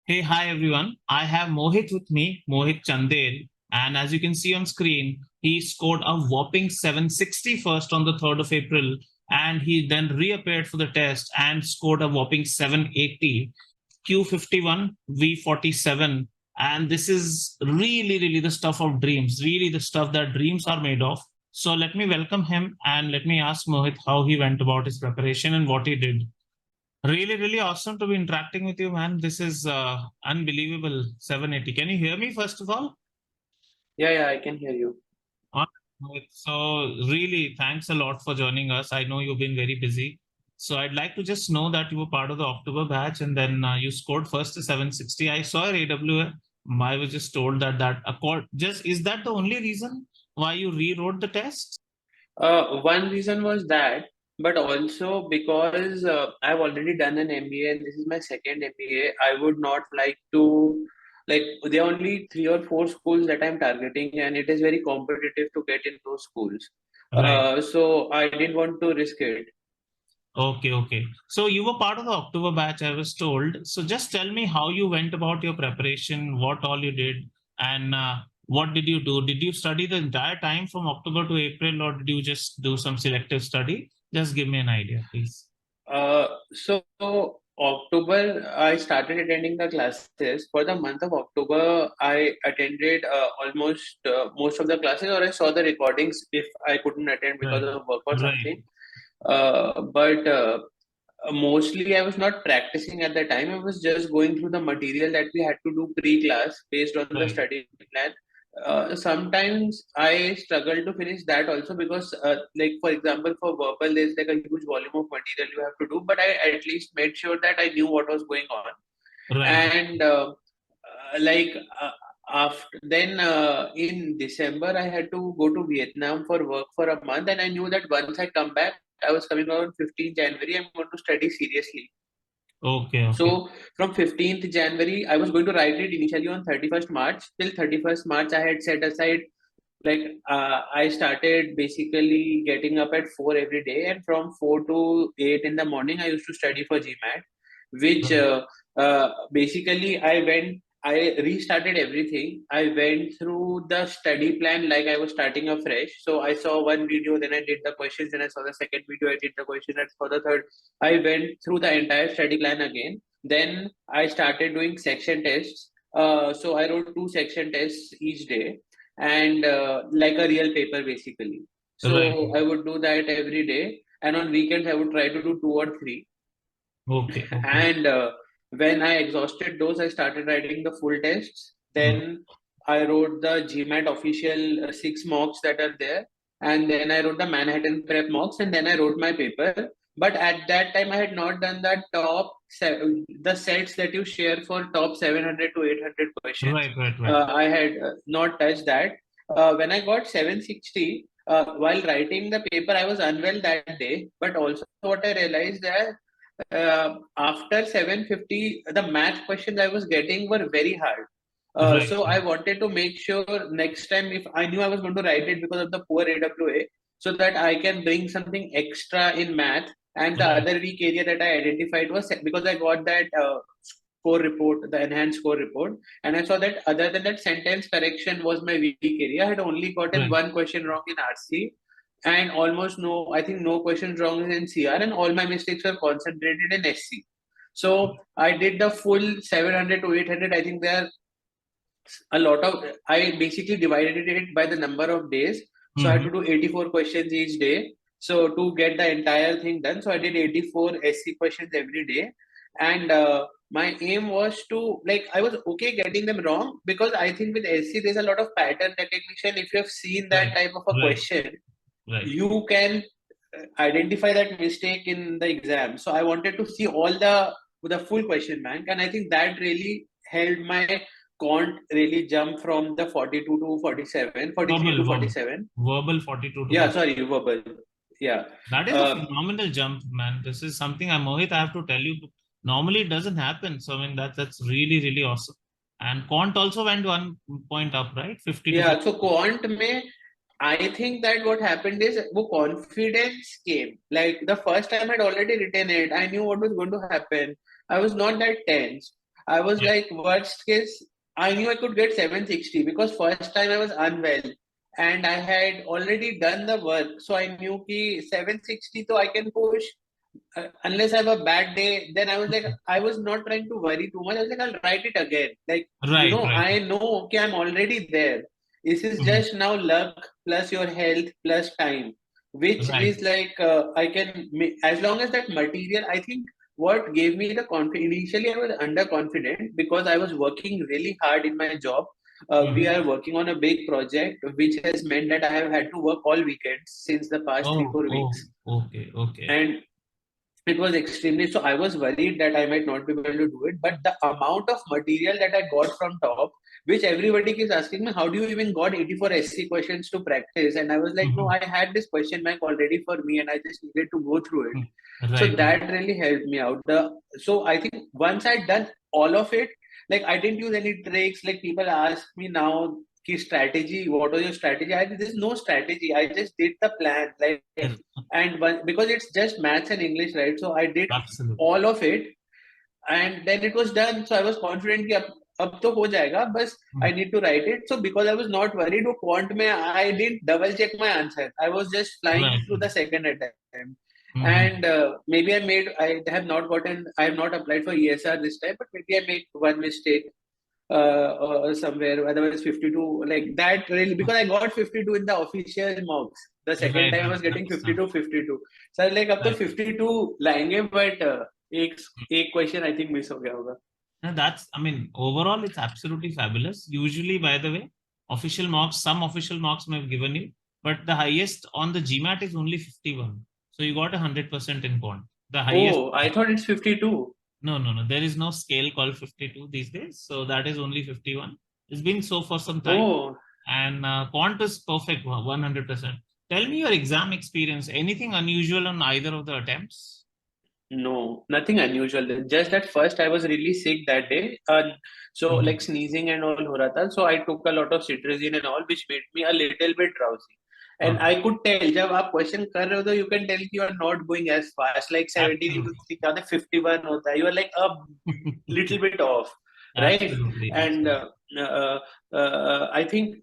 Hey, hi everyone. I have Mohit with me, Mohit Chandel. And as you can see on screen, he scored a whopping 760 first on the 3rd of April. And he then reappeared for the test and scored a whopping 780, Q51, V47. And this is really the stuff of dreams, really the stuff that dreams are made of. So let me welcome him and let me ask Mohit how he went about his preparation and what he did. Really awesome to be interacting with you, man. This is unbelievable. 780. Can you hear me, first of all? Yeah, I can hear you. All right. So, really, thanks a lot for joining us. I know you've been very busy. So, I'd like to just know that you were part of the October batch and then you scored first to 760. I saw your AWA. I was just told that just is that the only reason why you rewrote the test? One reason was that, but also because I've already done an MBA and this is my second MBA. I would not like to, like, there are only three or four schools that I'm targeting, and it is very competitive to get in those schools. Right. So I didn't want to risk it. Okay. So you were part of the October batch, I was told. So just tell me how you went about your preparation, what all you did, and what did you do? Did you study the entire time from October to April, or did you just do some selective study? Just give me an idea, please. So October, I started attending the classes. For the month of October, I attended almost most of the classes, or I saw the recordings if I couldn't attend because Right. of work or Right. something. But mostly I was not practicing at the time. I was just going through the material that we had to do pre-class based on the Right. study plan. Sometimes I struggle to finish that also because, like for example, for verbal, there's like a huge volume of material you have to do. But I at least made sure that I knew what was going on, Right. and like after then in December I had to go to Vietnam for work for a month, and I knew that once I come back, I was coming out on 15th January. I'm going to study seriously. Okay. So from 15th January, I was going to write it initially on 31st March. Till 31st March, I had set aside, like I started basically getting up at 4 every day, and from 4 to 8 in the morning, I used to study for GMAT, which Right. basically I restarted everything. I went through the study plan like I was starting afresh. So I saw one video, then I did the questions, then I saw the second video, I did the question, and for the third, I went through the entire study plan again. Then I started doing section tests. So I wrote two section tests each day, and like a real paper basically. Right. So I would do that every day, and on weekends I would try to do two or three. Okay. And when I exhausted those, I started writing the full tests. Mm. Then I wrote the GMAT official six mocks that are there, and then I wrote the Manhattan prep mocks, and then I wrote my paper. But at that time, I had not done the the sets that you share for top 700 to 800 questions. Right. I had not touched that. When I got 760, while writing the paper, I was unwell that day. But also, what I realized that after 750, the math questions I was getting were very hard. Right. So I wanted to make sure next time, if I knew I was going to write it because of the poor AWA, so that I can bring something extra in math. And the Right. other weak area that I identified was because I got that score report, the enhanced score report, and I saw that other than that, sentence correction was my weak area. I had only gotten Right. one question wrong in RC, and almost no, I think no questions wrong in CR, and all my mistakes were concentrated in SC. So I did the full 700 to 800. I think there are a lot of, I basically divided it by the number of days. So I had Mm-hmm. to do 84 questions each day. So to get the entire thing done, so I did 84 SC questions every day. And my aim was to, like, I was okay getting them wrong because I think with SC, there's a lot of pattern recognition. If you have seen that Right. type of a Right. question, Right. you can identify that mistake in the exam. So I wanted to see all the full question bank, and I think that really helped my quant really jump from the 42 to 47, 43 Verbal, to verbal, 47. verbal 42 to Yeah, 40. sorry, verbal. Yeah. That is a Uh, phenomenal jump, man. This is something Mohit, I have to tell you. Normally, it doesn't happen. So, I mean, that's really awesome. And quant also went 1 point up, right? 50 to yeah, 50. so quant में I think that what happened is वो confidence came. Like the first time I'd already written it, I knew what was going to happen. I was not that tense. I was Right. like, worst case, I knew I could get 760 because first time I was unwell and I had already done the work. So I knew ki 760 so I can push. Unless I have a bad day, then I was like, I was not trying to worry too much. I was like, I'll write it again. Like, Right. Right. I know okay, I'm already there. This is Mhm. just now luck plus your health plus time, which Right. is like I can as long as that material. I think what gave me the confidence initially, I was underconfident because I was working really hard in my job. We Mhm. are working on a big project, which has meant that I have had to work all weekends since the past three, Oh, four oh, weeks. okay, okay. And it was extremely so I was worried that I might not be able to do it, but the amount of material that I got from top, which everybody keeps asking me, how do you even got 84 SC questions to practice? And I was like, no, Mhm. I had this question bank already for me and I just needed to go through it. Mhm. So Right, right. that really helped me out. So I think once I'd done all of it, like I didn't use any tricks. Like people ask me now, ki strategy, what was your strategy? There's no strategy. I just did the plan. Like and because it's just maths and English, right? So I did Absolutely. all of it, and then it was done. So I was confident कि अब तो हो जाएगा बस I Mhm. need to write it. So because I was not worried वो quant में I didn't double check my answer. I was just flying Right. through the second attempt. Mhm. And maybe I have not gotten, I have not applied for ESR this time, but maybe I make one mistake or somewhere. Otherwise, 52 like that really because I got 52 in the official mocks. The second Right, time I right. was getting Understand. 52, 52. So I was like अब तो Right. 52 लाएंगे but एक question I think miss हो गया होगा. No, that's, I mean, overall, it's absolutely fabulous. Usually, by the way, official marks, some official marks may have given you, but the highest on the GMAT is only 51. So you got 100% in quant. The highest. Oh, I thought it's 52. No, no, no. There is no scale called 52 these days. So that is only 51. It's been so for some time. Oh, And quant is perfect, 100%. Tell me your exam experience. Anything unusual on either of the attempts? no, nothing unusual. Just that first I was really sick that day. So like Mhm. sneezing and all हो रहा था. So I took a lot of cetirizine and all, which made me a little bit drowsy. And Okay. I could tell जब आप question कर रहे हो तो you can tell you are not going as fast. Like 70 into Absolutely. 3 क्या होता है 51 होता है. You are like a little bit off, right? Absolutely. And Absolutely. uh, I think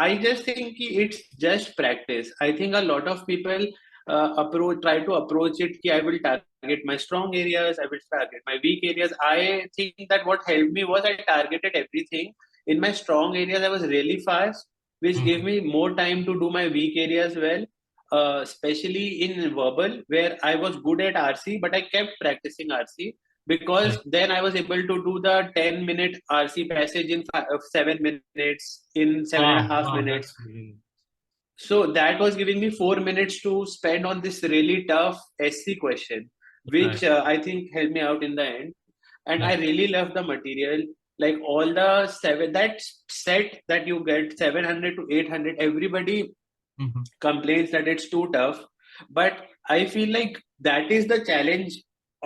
I just think कि it's just practice. I think a lot of people try to approach it कि I will target my strong areas, I will target my weak areas. I think that what helped me was I targeted everything. In my strong areas, I was really fast, which gave Mhm. me more time to do my weak areas well, especially in verbal, where I was good at RC, but I kept practicing RC because Right. then I was able to do the 10-minute RC passage in 7 minutes, in seven and a Wow. half Wow. minutes. That's really. So that was giving me 4 minutes to spend on this really tough SC question, Right. which I think helped me out in the end. And I Right. really love the material. Like all the that set that you get 700 to 800, everybody Mhm. complains that it's too tough. But I feel like that is the challenge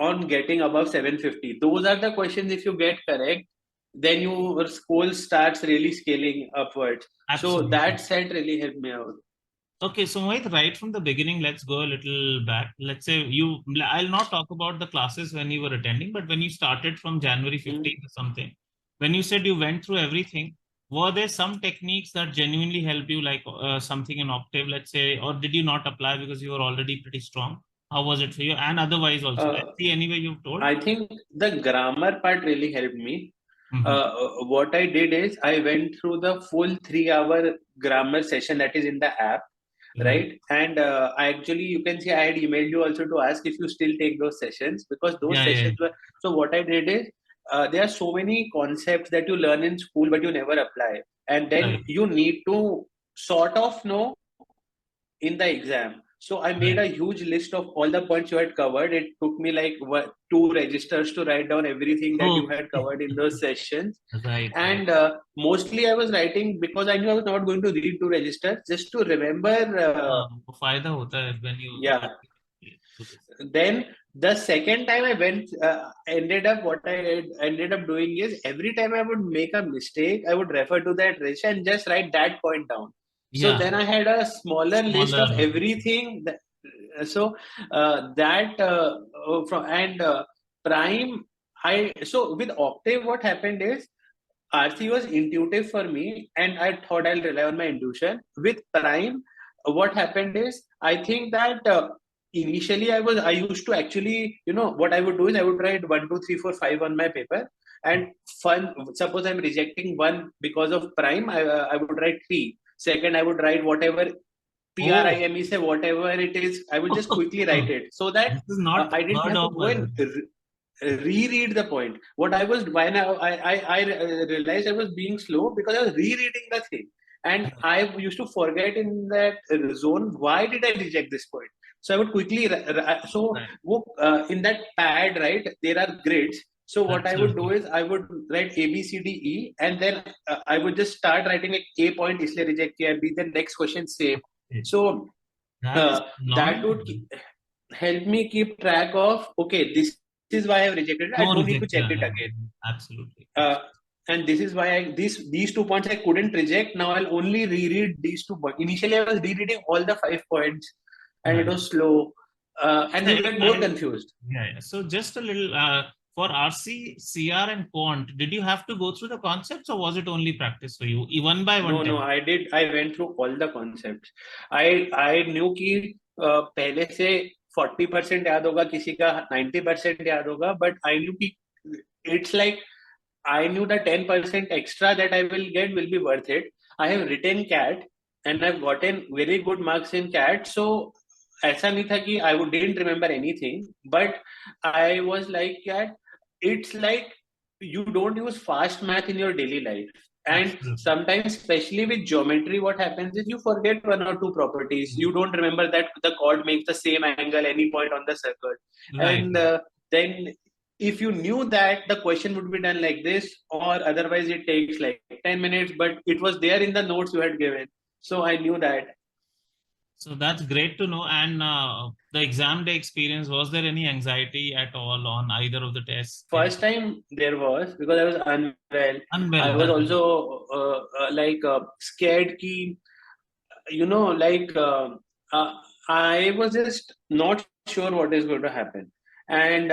on getting above 750. Those are the questions, if you get correct, then your score starts really scaling upwards. So Absolutely. that set really helped me out. Okay, so Mohit, right from the beginning, let's go a little back. Let's say I'll not talk about the classes when you were attending, but when you started from January Mm. 15th or something, when you said you went through everything, were there some techniques that genuinely help you, like something in octave, let's say, or did you not apply because you were already pretty strong? How was it for you? And otherwise also, Uh, SC anyway you've told? I think the grammar part really helped me. Hmm. What I did is I went through the full 3 hour grammar session that is in the app, Right. right? And I actually, you can see I had emailed you also to ask if you still take those sessions because those Yeah, yeah, sessions yeah. were. So what I did is there are so many concepts that you learn in school but you never apply, and then Right, you need to sort of know in the exam. So I made right. a huge list of all the points you had covered. It took me like 2 registers to write down everything that you had Okay. covered in those sessions. Right, right. And mostly I was writing because I knew I was not going to read 2 registers, just to remember. वो फायदा होता है when you Yeah. do this. Then the second time I went, ended up what I ended up doing is every time I would make a mistake, I would refer to that register and just write that point down. So Yeah, then I had a smaller list of smaller. everything. So that from and Prime. so with Octave, what happened is RC was intuitive for me, and I thought I'll rely on my intuition. With Prime, what happened is I think that initially I used to actually, what I would do is I would write 1, 2, 3, 4, 5 on my paper, and fun. Suppose I'm rejecting one because of Prime, I would write three. Second, I would write whatever Oh, PRIME say whatever it is. I would just quickly write it so that this is not I didn't heard have to of go and reread the point. What I was when I realized I was being slow because I was rereading the thing, and I used to forget in that zone why did I reject this point. So I would quickly Right. in that pad, right, there are grids. So what I would do Absolutely. is I would write A B C D E, and then I would just start writing like A point इसलिए reject किया, B the next question same. Okay. So That is that phenomenal. would help me keep track of, okay, this is why I've rejected it. I No don't need to check rejection. it again. Absolutely. Uh, and this is why these 2 points I couldn't reject. Now I'll only reread these 2 points. Initially, I was rereading all the 5 points, and it Right. was slow, and So you if get more I, confused. yeah. So just a little for RC, CR, and quant, did you have to go through the concepts or was it only practice for you? One by one No, test? I did. I went through all the concepts. I knew कि पहले से 40% याद होगा, किसी का 90% याद होगा, but I knew कि it's like I knew the 10% extra that I will get will be worth it. I have written CAT and I've gotten very good marks in CAT. So ऐसा नहीं था कि I didn't remember anything, but I was like that. It's like you don't use fast math in your daily life. And Absolutely. sometimes, especially with geometry, what happens is you forget 1 or 2 properties. You don't remember that the chord makes the same angle any point on the circle. Right. And then if you knew that the question would be done like this, or otherwise it takes like 10 minutes, but it was there in the notes you had given. So I knew that. So that's great to know. And the exam day experience, was there any anxiety at all on either of the tests? First time there was, because I was unwell. I Unwell. was also scared ki, like uh, I was just not sure what is going to happen. And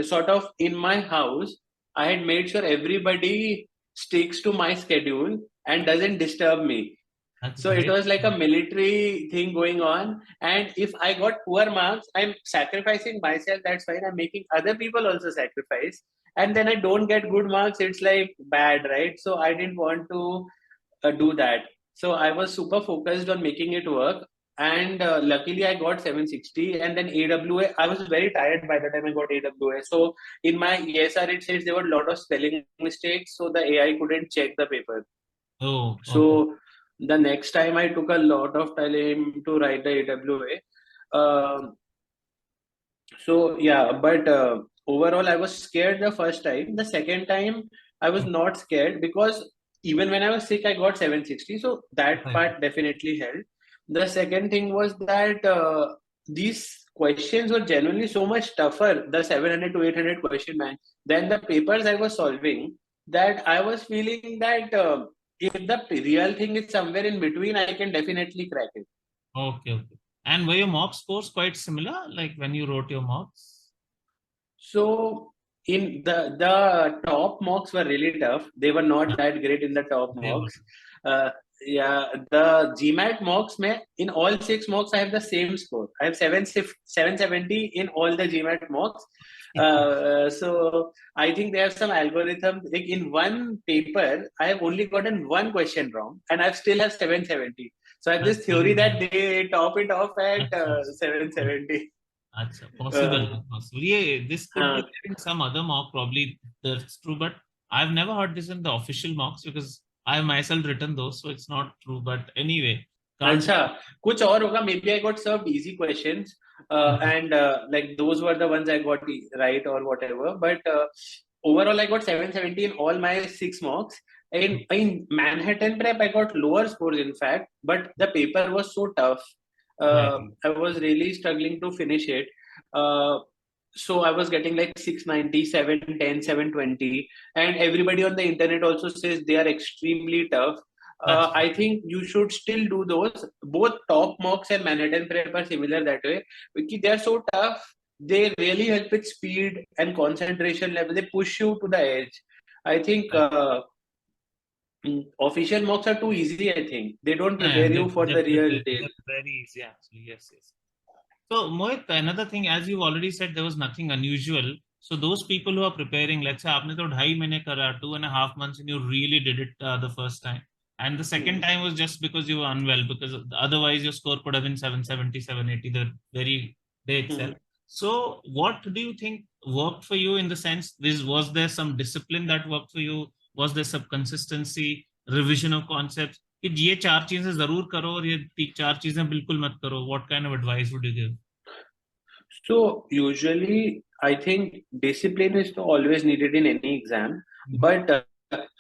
sort of in my house, I had made sure everybody sticks to my schedule and doesn't disturb me. That's So it great. was like a military thing going on. And if I got poor marks, I'm sacrificing myself. That's fine. I'm making other people also sacrifice. And then I don't get good marks. It's like bad, right? So I didn't want to do that. So I was super focused on making it work. And luckily, I got 760. And then AWA, I was very tired by the time I got AWA. So in my ESR, it says there were a lot of spelling mistakes. So the AI couldn't check the paper. Oh, okay. So the next time I took a lot of time to write the AWA. So yeah, but overall I was scared the first time. The second time I was not scared because even when I was sick, I got 760. So that Right. part definitely helped. The second thing was that these questions were genuinely so much tougher, the 700 to 800 question man, than the papers I was solving, that I was feeling that if the real thing is somewhere in between, I can definitely crack it. Okay, okay. And were your mock scores quite similar, like when you wrote your mocks? So in the top mocks were really tough. They were not Yeah, that great in the top they were. mocks. Yeah, the GMAT mocks, in all 6 mocks, I have the same score. I have 770 in all the GMAT mocks. So I think they have some algorithm. Like in one paper, I have only gotten one question wrong, and I still have 770. So I have That's this very theory that good. they top it off at That's 770. possible. Uh, Possible. Yeah, this could be uh, there in some other mock, probably that's true, but I've never heard this in the official mocks because I myself written those, so it's not true. But anyway, can't. अच्छा कुछ और होगा. Maybe I got served easy questions, and like those were the ones I got right or whatever, but overall I got 770 in all my 6 mocks. In Manhattan prep I got lower scores in fact, but the paper was so tough. Right. I was really struggling to finish it. uh, so I was getting like 690, 710, 720, and everybody on the internet also says they are extremely tough. That's I think you should still do those. Both top mocks and Manhattan prep are similar that way because they are so tough. they really help with speed and concentration level. They push you to the edge. I think Right. official mocks are too easy. I think they don't Yeah, prepare you for the real deal. they're very easy actually. Yes, yes. So, Mohit, another thing, as you already said, there was nothing unusual. So, those people who are preparing, let's say, आपने तो 2.5 महीने करा, 2.5 months, and you really did it the first time. And the second Hmm. time was just because you were unwell, because otherwise your score could have been 770, 780 the very day itself. Hmm. So, what do you think worked for you in the sense, this was there some discipline that worked for you? Was there some consistency, revision of concepts? कि ये चार चीजें जरूर करो और ये चार चीजें बिल्कुल मत करो. What kind of advice would you give? So usually, I think discipline is always needed in any exam, Mhm. but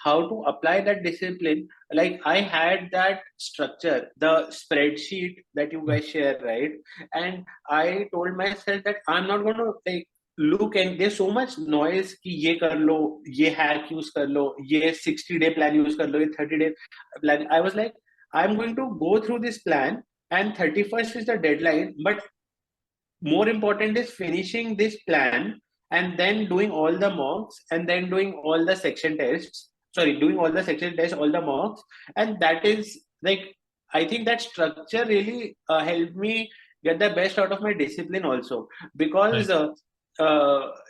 how to apply that discipline? Like I had that structure, the spreadsheet that you guys share, right? And I told myself that I'm not going to like look, and there's so much noise कि ये कर लो, ये hack use कर लो, ये 60-day plan use कर लो, ये 30-day plan. I was like, I'm going to go through this plan, and 31st is the deadline, but more important is finishing this plan and then doing all the mocks and then doing all the section tests, sorry, doing all the section tests, all the mocks. And that is like, I think that structure really helped me get the best out of my discipline also, Right. because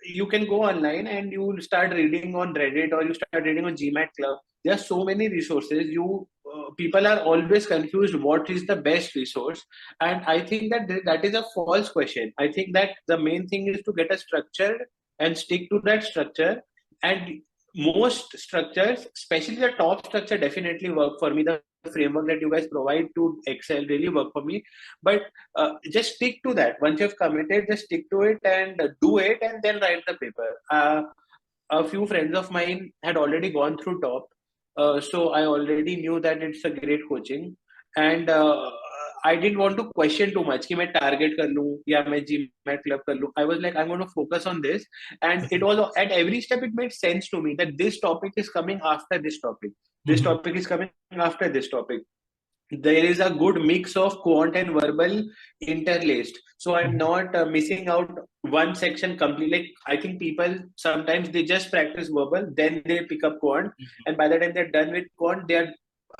you can go online and you start reading on Reddit or you start reading on GMAT Club. There are so many resources. People are always confused what is the best resource, and I think that that is a false question. I think that the main thing is to get a structure and stick to that structure. And most structures, especially the top structure, definitely work for me. The framework that you guys provide to Excel really work for me. But just stick to that. Once you've committed, just stick to it and do it, and then write the paper. A few friends of mine had already gone through top, so I already knew that it's a great coaching, and I didn't want to question too much कि मैं target कर लूँ या मैं GMAT club कर लूँ. I was like, I'm going to focus on this, and it was at every step it made sense to me that this topic is coming after this topic, this Mhm. topic is coming after this topic. There is a good mix of quant and verbal interlaced, so I'm Mhm. not missing out one section completely. Like I think people sometimes they just practice verbal, then they pick up quant, Mhm. and by the time they're done with quant, they are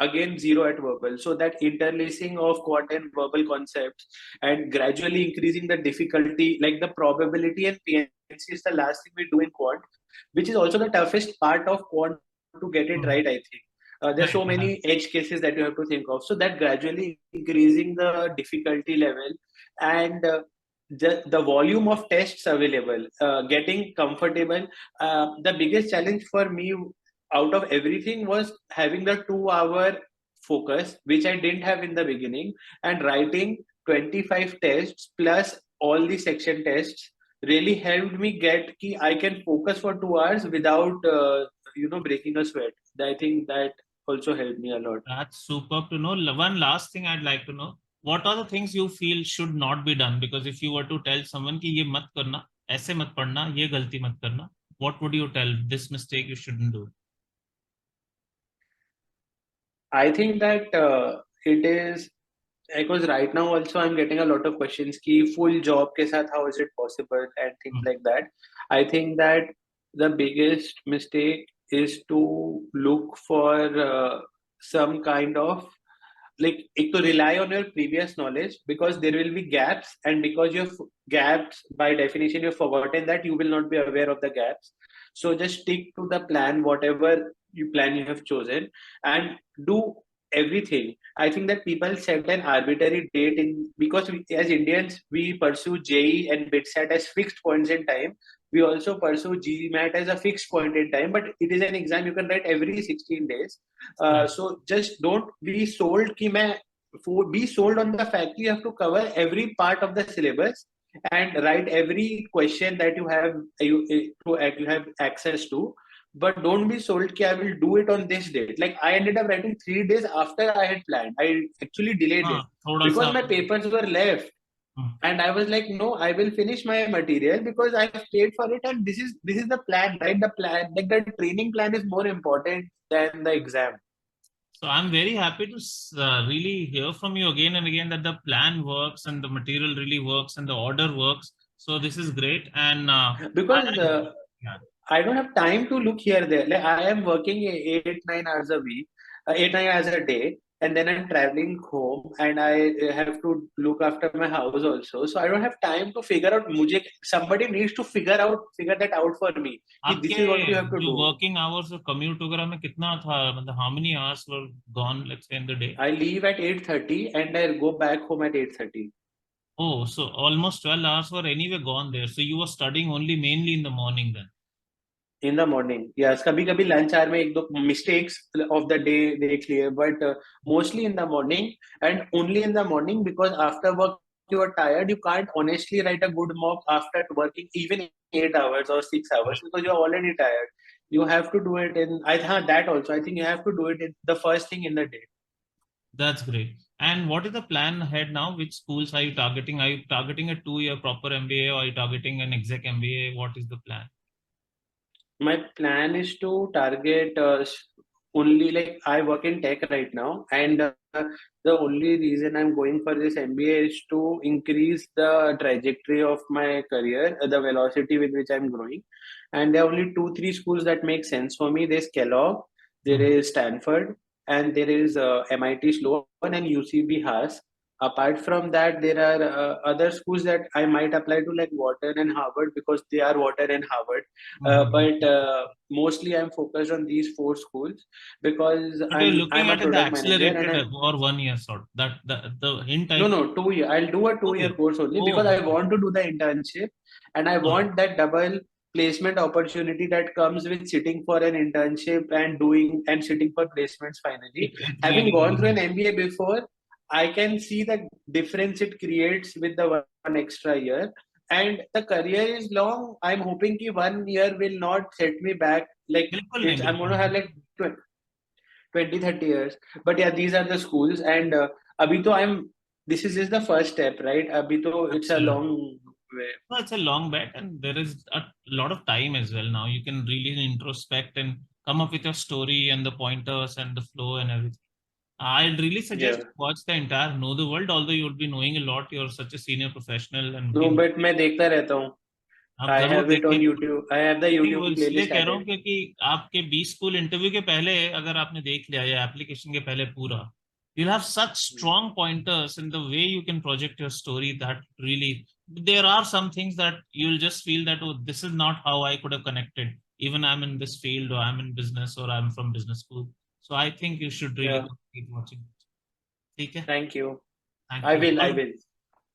again zero at verbal. So that interlacing of quant and verbal concepts and gradually increasing the difficulty, like the probability and PNC is the last thing we do in quant, which is also the toughest part of quant to get it Mhm. right, I think. There's Right. so many edge cases that you have to think of. So that gradually increasing the difficulty level, and the volume of tests available, getting comfortable. The biggest challenge for me out of everything was having the 2 hour focus, which I didn't have in the beginning, and writing 25 tests plus all the section tests really helped me get ki I can focus for 2 hours without breaking a sweat. I think that also helped me a lot. That's superb to know. One last thing I'd like to know. What are the things you feel should not be done? Because if you were to tell someone कि ये मत करना, ऐसे मत पढ़ना, ये गलती मत करना, what would you tell? This mistake you shouldn't do. I think that it is because right now also I'm getting a lot of questions ki full job ke sath how is it possible and things Mm. like that. I think that the biggest mistake is to look for some kind of like एक to rely on your previous knowledge, because there will be gaps, and because you have gaps by definition you've forgotten that, you will not be aware of the gaps. So just stick to the plan, whatever you have chosen, and do everything. I think that people set an arbitrary date in, because as Indians we pursue JE and BITSAT as fixed points in time. We also pursue GMAT as a fixed point in time, but it is an exam you can write every 16 days. Right. So just don't be sold कि मैं be sold on the fact you have to cover every part of the syllabus and write every question that you have access to, but don't be sold कि I will do it on this date. Like I ended up writing 3 days after I had planned. I actually delayed हाँ, it थोड़ा because सा. my papers were left, hmm. and I was like, no, I will finish my material because I have paid for it, and this is the plan, right? The plan, like the training plan, is more important than the exam. So I'm very happy to really hear from you again and again that the plan works and the material really works and the order works. So this is great. And Because yeah. I don't have time to look here there. Like I am working 8 9 hours a week, 8 9 hours a day, and then I'm traveling home, and I have to look after my house also. So I don't have time to figure out. मुझे somebody needs to figure that out for me. कि आपके this is what you have to जो do. Working hours और commute वगैरह में कितना था, मतलब how many hours were gone let's say in the day? I leave at 8:30 and I go back home at 8:30. Oh, so almost 12 hours were anyway gone there. So you were studying only mainly in the morning then. In the morning, yes. कभी कभी lunch hour में एक दो mistakes of the day देख लिए, but mostly in the morning, and only in the morning, because after work you are tired. You can't honestly write a good mock after working even 8 hours or 6 hours, because you are already tired. You have to do it in, that also. I think you have to do it in the first thing in the day. That's great. And what is the plan ahead now? Which schools are you targeting? Are you targeting a 2 year proper MBA, or are you targeting an exec MBA? What is the plan? My plan is to target only, like I work in tech right now, and the only reason I'm going for this MBA is to increase the trajectory of my career, the velocity with which I'm growing. And there are only 2 3 schools that make sense for me. There's Kellogg, there Mhm. is Stanford, and there is MIT Sloan and UCB Haas. Apart from that, there are other schools that I might apply to, like Wharton and Harvard, because they are Wharton and Harvard. Mhm. But mostly I'm focused on these 4 schools, because But you're I'm looking a at it the product manager, and accelerated or 1 year sort. That the hint I no, 2 year. I'll do a 2 year okay. course only, because Oh, I okay. want to do the internship, and I All right. want that double placement opportunity that comes with sitting for an internship and doing and sitting for placements finally. It Having really gone will through an help. MBA before, I can see the difference it creates with the one extra year. And the career is long. I'm hoping that 1 year will not set me back. Like बिल्कुल नहीं, it's, I'm going बिल्कुल to have नहीं. like 20 30 years. But yeah, these are the schools, and abhi to I'm this is just the first step, right? Abhi to it's a Absolutely. long way. No, it's a long bet, and there is a lot of time as well now. You can really introspect and come up with your story and the pointers and the flow and everything. I'd really Yeah, suggest watch the entire Know the World, although you'll be knowing a lot. You're such a senior professional and no, been, but मैं देखता रहता हूँ. आप I जरूर have it देखिए. on YouTube. I have the नहीं, वो YouTube इसलिए playlist कह रहा हूँ added. क्योंकि आपके 20 स्कूल इंटरव्यू के पहले अगर आपने देख लिया या एप्लीकेशन के पहले पूरा, you'll have such strong pointers in the way you can project your story that really there are some things that you'll just feel that, oh, this is not how I could have connected. Even I'm in this field, or I'm in business, or I'm from business school. So I think you should really Yeah, keep watching. ठीक है? thank you. Thank I you. will. I will.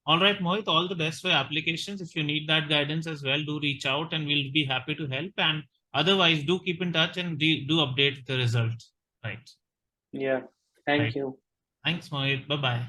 All right, Mohit, all the best for your applications. If you need that guidance as well, do reach out and we'll be happy to help. And otherwise, do keep in touch and do update the results. Right. Yeah, Right. thank you. Thanks, Mohit. Bye bye.